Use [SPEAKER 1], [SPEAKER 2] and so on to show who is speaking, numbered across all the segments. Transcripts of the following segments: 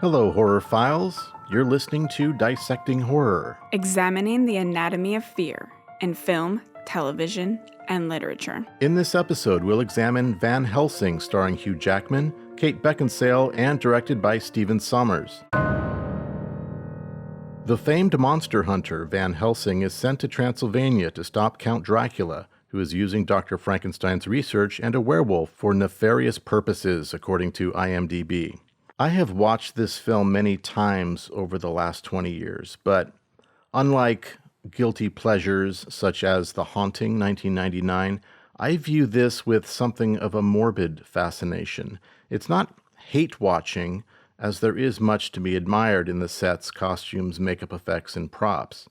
[SPEAKER 1] Hello, horrorphiles. You're listening to Dissecting Horror,
[SPEAKER 2] examining the anatomy of fear in film, television, and literature.
[SPEAKER 1] In this episode, we'll examine Van Helsing, starring Hugh Jackman, Kate Beckinsale, and directed by Stephen Sommers. The famed monster hunter Van Helsing is sent to Transylvania to stop Count Dracula, who is using Dr. Frankenstein's research and a werewolf for nefarious purposes, according to IMDB. I have watched this film many times over the last 20 years, but unlike guilty pleasures such as The Haunting, 1999, I view this with something of a morbid fascination. It's not hate-watching, as there is much to be admired in the sets, costumes, makeup effects, and props.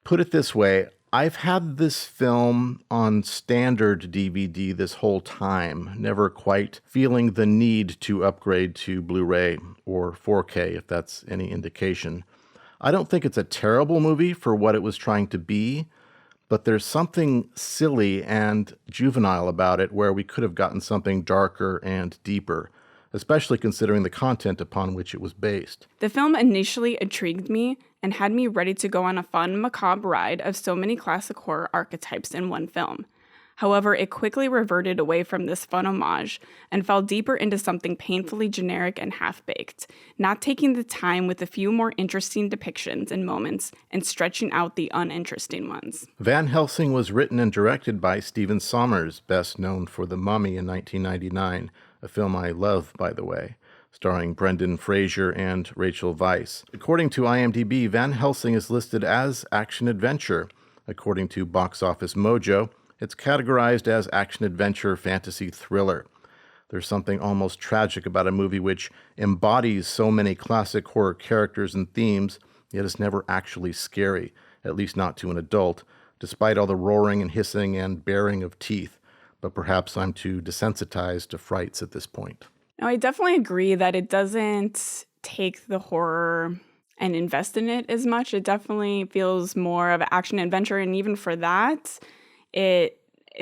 [SPEAKER 1] Put it this way, I've had this film on standard DVD this whole time, never quite feeling the need to upgrade to Blu-ray or 4K, if that's any indication. I don't think it's a terrible movie for what it was trying to be, but there's something silly and juvenile about it where we could have gotten something darker and deeper, especially considering the content upon which it was based.
[SPEAKER 2] The film initially intrigued me and had me ready to go on a fun, macabre ride of so many classic horror archetypes in one film. However, it quickly reverted away from this fun homage and fell deeper into something painfully generic and half-baked, not taking the time with a few more interesting depictions and moments and stretching out the uninteresting ones.
[SPEAKER 1] Van Helsing was written and directed by Stephen Sommers, best known for The Mummy in 1999, a film I love, by the way, starring Brendan Fraser and Rachel Weisz. According to IMDb, Van Helsing is listed as action-adventure. According to Box Office Mojo, it's categorized as action-adventure fantasy thriller. There's something almost tragic about a movie which embodies so many classic horror characters and themes, yet is never actually scary, at least not to an adult, despite all the roaring and hissing and baring of teeth. But perhaps I'm too desensitized to frights at this point.
[SPEAKER 2] Now, I definitely agree that it doesn't take the horror and invest in it as much. It definitely feels more of an action-adventure, and even for that, it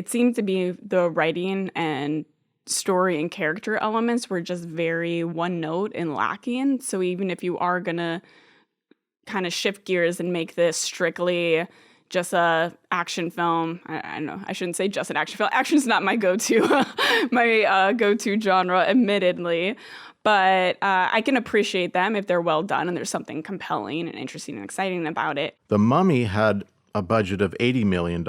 [SPEAKER 2] seemed to be the writing and story and character elements were just very one note and lacking. So even if you are going to kind of shift gears and make this strictly just a action film, I don't know, I shouldn't say just an action film. Action's not my go-to, go-to genre, admittedly. But I can appreciate them if they're well done and there's something compelling and interesting and exciting about it.
[SPEAKER 1] The Mummy had a budget of $80 million.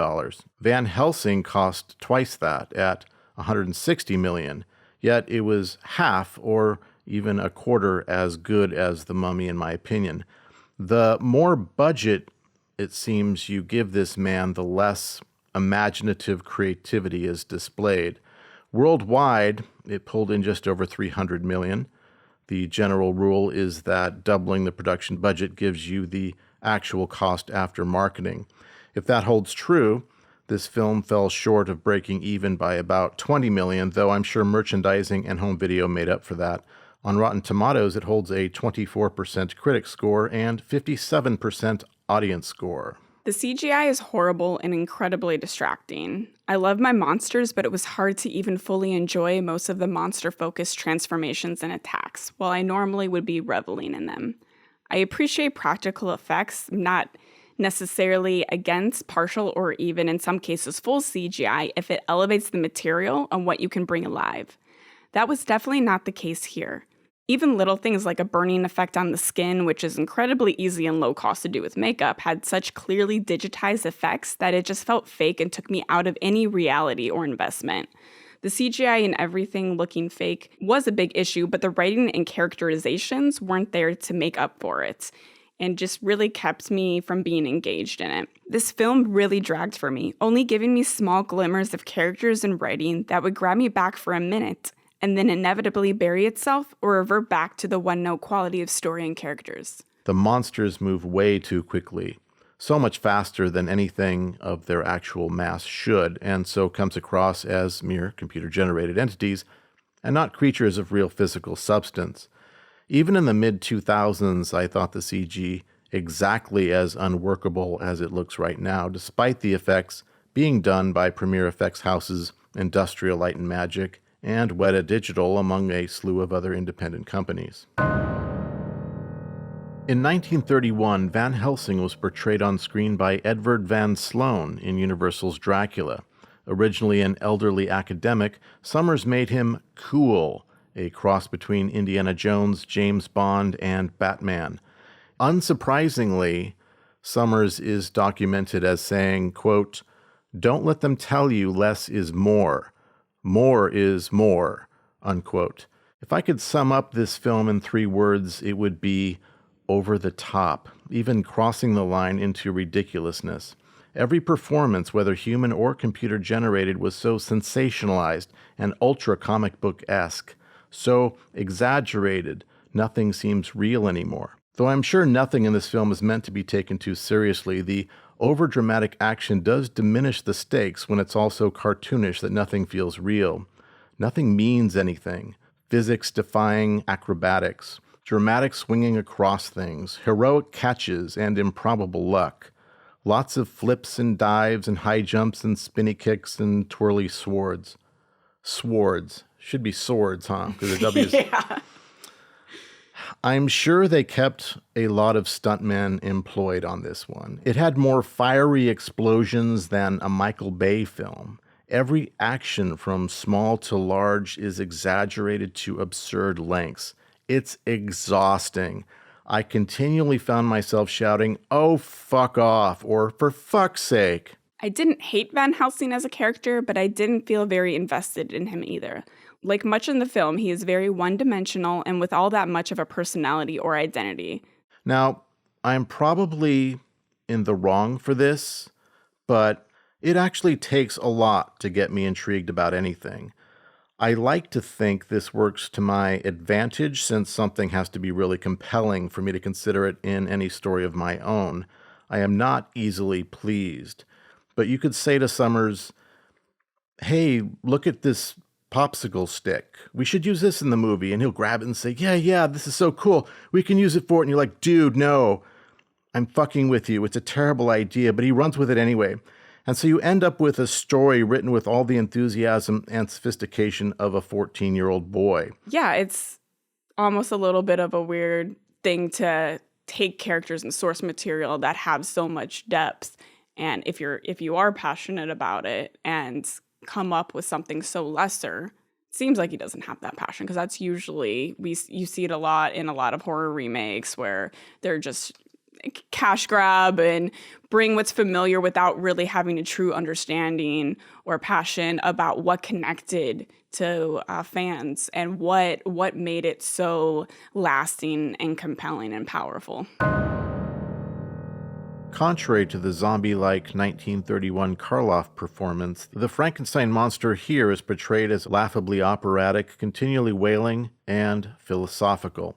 [SPEAKER 1] Van Helsing cost twice that at $160 million, yet it was half or even a quarter as good as The Mummy, in my opinion. The more budget it seems you give this man, the less imaginative creativity is displayed. Worldwide, it pulled in just over $300 million. The general rule is that doubling the production budget gives you the actual cost after marketing. If that holds true, this film fell short of breaking even by about $20 million, though I'm sure merchandising and home video made up for that. On Rotten Tomatoes, it holds a 24% critic score and 57% audience score.
[SPEAKER 2] The CGI is horrible and incredibly distracting. I love my monsters, but it was hard to even fully enjoy most of the monster-focused transformations and attacks, while I normally would be reveling in them. I appreciate practical effects, not necessarily against partial or even in some cases full CGI if it elevates the material and what you can bring alive. That was definitely not the case here. Even little things like a burning effect on the skin, which is incredibly easy and low cost to do with makeup, had such clearly digitized effects that it just felt fake and took me out of any reality or investment. The CGI and everything looking fake was a big issue, but the writing and characterizations weren't there to make up for it, and just really kept me from being engaged in it. This film really dragged for me, only giving me small glimmers of characters and writing that would grab me back for a minute, and then inevitably bury itself or revert back to the one-note quality of story and characters.
[SPEAKER 1] The monsters move way too quickly, so much faster than anything of their actual mass should, and so comes across as mere computer-generated entities and not creatures of real physical substance. Even in the mid-2000s, I thought the CG exactly as unworkable as it looks right now, despite the effects being done by premier effects houses Industrial Light and Magic and Weta Digital, among a slew of other independent companies. In 1931, Van Helsing was portrayed on screen by Edward Van Sloan in Universal's Dracula. Originally an elderly academic, Sommers made him cool, a cross between Indiana Jones, James Bond, and Batman. Unsurprisingly, Sommers is documented as saying, quote, "Don't let them tell you less is more. More is more," unquote. If I could sum up this film in 3 words, it would be over the top, even crossing the line into ridiculousness. Every performance, whether human or computer-generated, was so sensationalized and ultra-comic book-esque, so exaggerated, nothing seems real anymore. Though I'm sure nothing in this film is meant to be taken too seriously, the overdramatic action does diminish the stakes when it's also cartoonish that nothing feels real. Nothing means anything. Physics-defying acrobatics, dramatic swinging across things, heroic catches, and improbable luck. Lots of flips and dives and high jumps and spinny kicks and twirly swords. Swords. Should be swords, huh? Because the W's.
[SPEAKER 2] Yeah.
[SPEAKER 1] I'm sure they kept a lot of stuntmen employed on this one. It had more fiery explosions than a Michael Bay film. Every action from small to large is exaggerated to absurd lengths. It's exhausting. I continually found myself shouting, "Oh, fuck off," or "for fuck's sake."
[SPEAKER 2] I didn't hate Van Helsing as a character, but I didn't feel very invested in him either. Like much in the film, he is very one-dimensional and with all that much of a personality or identity.
[SPEAKER 1] Now, I'm probably in the wrong for this, but it actually takes a lot to get me intrigued about anything. I like to think this works to my advantage since something has to be really compelling for me to consider it in any story of my own. I am not easily pleased. But you could say to Sommers, "Hey, look at this popsicle stick. We should use this in the movie." And he'll grab it and say, yeah, this is so cool. We can use it for it. And you're like, "Dude, no, I'm fucking with you. It's a terrible idea." But he runs with it anyway. And so you end up with a story written with all the enthusiasm and sophistication of a 14-year-old boy.
[SPEAKER 2] Yeah, it's almost a little bit of a weird thing to take characters and source material that have so much depth. And if you are passionate about it and come up with something so lesser, it seems like he doesn't have that passion, because that's usually you see it a lot in a lot of horror remakes where they're just cash grab and bring what's familiar without really having a true understanding or passion about what connected to fans and what made it so lasting and compelling and powerful.
[SPEAKER 1] Contrary to the zombie-like 1931 Karloff performance, the Frankenstein monster here is portrayed as laughably operatic, continually wailing, and philosophical.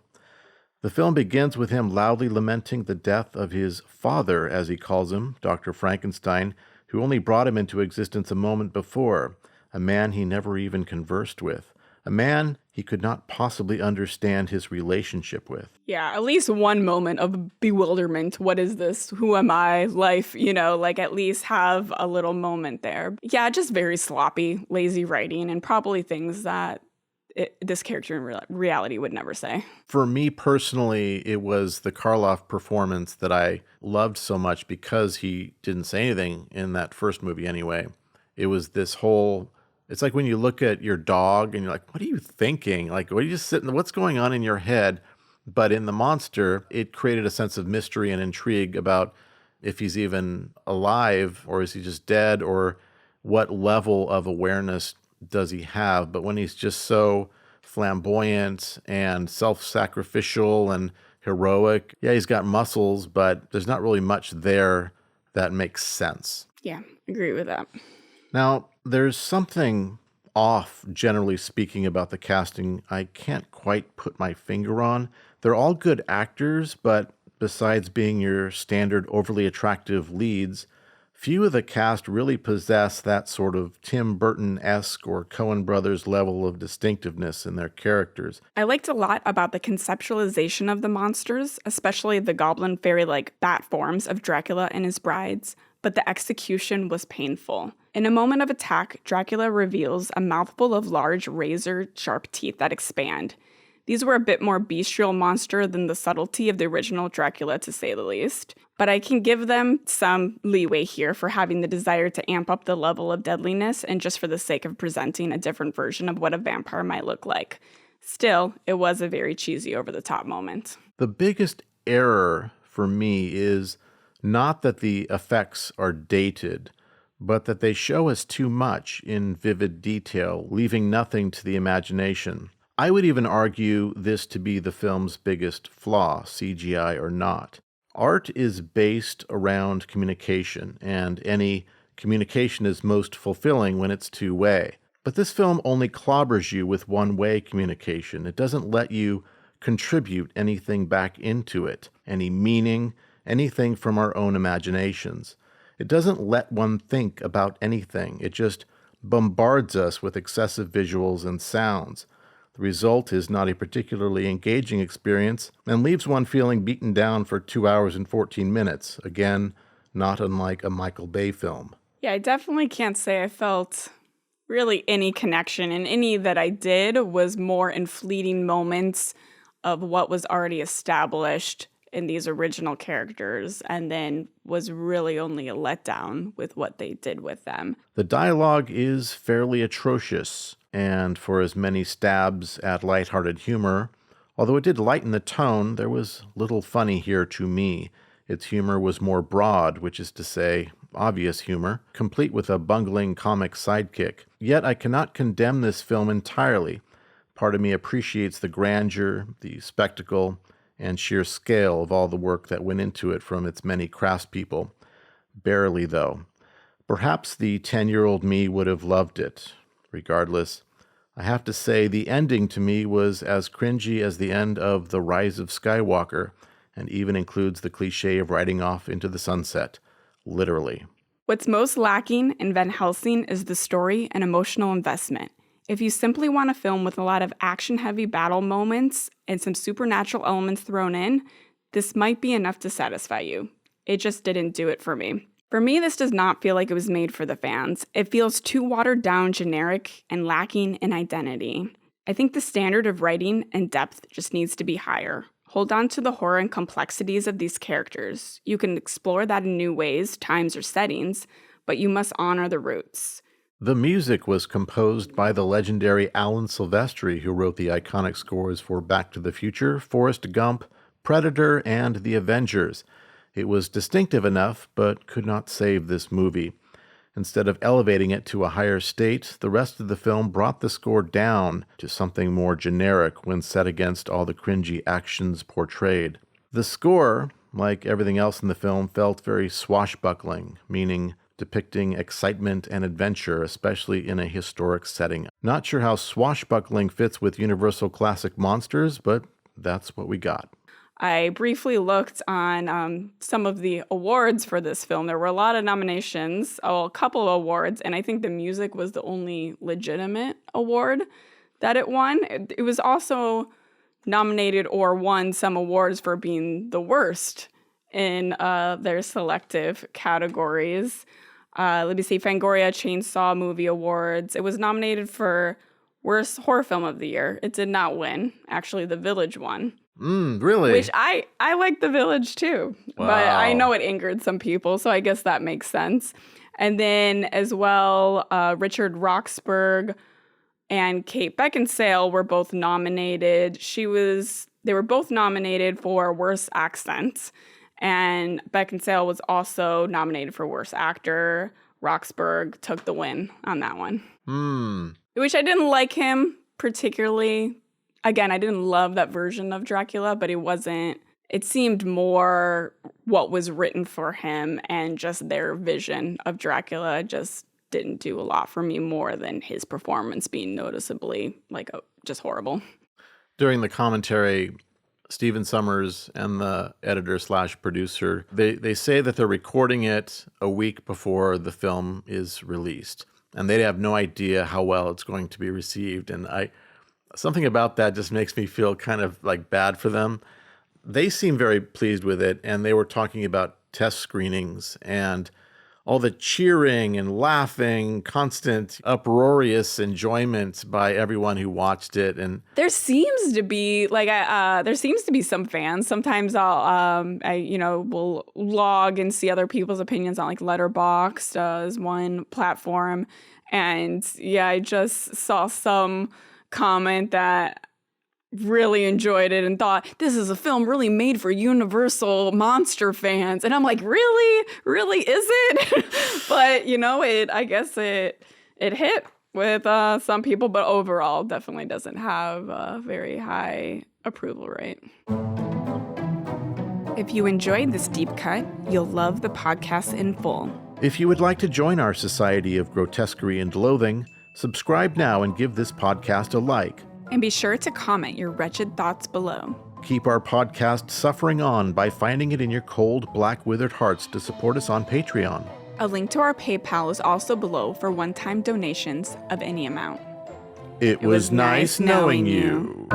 [SPEAKER 1] The film begins with him loudly lamenting the death of his father, as he calls him, Dr. Frankenstein, who only brought him into existence a moment before, a man he never even conversed with, a man he could not possibly understand his relationship with.
[SPEAKER 2] Yeah, at least one moment of bewilderment. What is this? Who am I? Life, at least have a little moment there. Yeah, just very sloppy, lazy writing, and probably things that this character in reality would never say.
[SPEAKER 1] For me personally, it was the Karloff performance that I loved so much because he didn't say anything in that first movie anyway. It was this whole... It's like when you look at your dog and you're like, what are you thinking? Like, what are you just sitting, what's going on in your head? But in the monster, it created a sense of mystery and intrigue about if he's even alive or is he just dead or what level of awareness does he have. But when he's just so flamboyant and self-sacrificial and heroic, yeah, he's got muscles, but there's not really much there that makes sense.
[SPEAKER 2] Yeah, agree with that.
[SPEAKER 1] Now, there's something off, generally speaking, about the casting I can't quite put my finger on. They're all good actors, but besides being your standard overly attractive leads, few of the cast really possess that sort of Tim Burton-esque or Coen Brothers level of distinctiveness in their characters.
[SPEAKER 2] I liked a lot about the conceptualization of the monsters, especially the goblin fairy-like bat forms of Dracula and his brides. but the execution was painful. In a moment of attack, Dracula reveals a mouthful of large, razor-sharp teeth that expand. These were a bit more bestial monster than the subtlety of the original Dracula, to say the least. But I can give them some leeway here for having the desire to amp up the level of deadliness and just for the sake of presenting a different version of what a vampire might look like. Still, it was a very cheesy, over-the-top moment.
[SPEAKER 1] The biggest error for me is not that the effects are dated, but that they show us too much in vivid detail, leaving nothing to the imagination. I would even argue this to be the film's biggest flaw, CGI or not. Art is based around communication, and any communication is most fulfilling when it's two-way. But this film only clobbers you with one-way communication. It doesn't let you contribute anything back into it, any meaning, anything from our own imaginations. It doesn't let one think about anything. It just bombards us with excessive visuals and sounds. The result is not a particularly engaging experience and leaves one feeling beaten down for 2 hours and 14 minutes. Again, not unlike a Michael Bay film.
[SPEAKER 2] Yeah, I definitely can't say I felt really any connection, and any that I did was more in fleeting moments of what was already established in these original characters, and then was really only a letdown with what they did with them.
[SPEAKER 1] The dialogue is fairly atrocious, and for as many stabs at lighthearted humor, although it did lighten the tone, there was little funny here to me. Its humor was more broad, which is to say, obvious humor, complete with a bungling comic sidekick. Yet I cannot condemn this film entirely. Part of me appreciates the grandeur, the spectacle, and sheer scale of all the work that went into it from its many craftspeople. Barely, though. Perhaps the 10-year-old me would have loved it. Regardless, I have to say the ending to me was as cringy as the end of The Rise of Skywalker, and even includes the cliche of riding off into the sunset. Literally.
[SPEAKER 2] What's most lacking in Van Helsing is the story and emotional investment. If you simply want a film with a lot of action-heavy battle moments and some supernatural elements thrown in, this might be enough to satisfy you. It just didn't do it for me. For me, this does not feel like it was made for the fans. It feels too watered down, generic, and lacking in identity. I think the standard of writing and depth just needs to be higher. Hold on to the horror and complexities of these characters. You can explore that in new ways, times, or settings, but you must honor the roots.
[SPEAKER 1] The music was composed by the legendary Alan Silvestri, who wrote the iconic scores for Back to the Future, Forrest Gump, Predator, and The Avengers. It was distinctive enough, but could not save this movie. Instead of elevating it to a higher state, the rest of the film brought the score down to something more generic when set against all the cringy actions portrayed. The score, like everything else in the film, felt very swashbuckling, meaning depicting excitement and adventure, especially in a historic setting. Not sure how swashbuckling fits with Universal Classic Monsters, but that's what we got.
[SPEAKER 2] I briefly looked on some of the awards for this film. There were a lot of nominations, a couple of awards, and I think the music was the only legitimate award that it won. It was also nominated or won some awards for being the worst in their selective categories. Let me see, Fangoria Chainsaw Movie Awards. It was nominated for Worst Horror Film of the Year. It did not win. Actually, The Village won.
[SPEAKER 1] Really?
[SPEAKER 2] Which I like The Village too.
[SPEAKER 1] Wow.
[SPEAKER 2] But I know it angered some people, so I guess that makes sense. And then as well, Richard Roxburgh and Kate Beckinsale were both nominated. They were both nominated for Worst Accent. And Beckinsale was also nominated for Worst Actor. Roxburgh took the win on that one. Which I didn't like him particularly. Again, I didn't love that version of Dracula, but it seemed more what was written for him, and just their vision of Dracula just didn't do a lot for me more than his performance being noticeably just horrible.
[SPEAKER 1] During the commentary, Stephen Sommers and the editor/producer, they say that they're recording it a week before the film is released, and they have no idea how well it's going to be received. And something about that just makes me feel kind of like bad for them. They seem very pleased with it, and they were talking about test screenings, and all the cheering and laughing, constant uproarious enjoyment by everyone who watched it. And
[SPEAKER 2] there seems to be some fans. Sometimes will log and see other people's opinions on like Letterboxd as one platform. And yeah, I just saw some comment that really enjoyed it and thought this is a film really made for universal monster fans. And I'm like, really is it? But I guess it hit with some people, but overall definitely doesn't have a very high approval rate. If you enjoyed this deep cut, you'll love the podcast in full.
[SPEAKER 1] If you would like to join our Society of Grotesquerie and Loathing, subscribe now and give this podcast a like.
[SPEAKER 2] And be sure to comment your wretched thoughts below.
[SPEAKER 1] Keep our podcast suffering on by finding it in your cold, black, withered hearts to support us on Patreon.
[SPEAKER 2] A link to our PayPal is also below for one-time donations of any amount.
[SPEAKER 1] It was nice knowing you.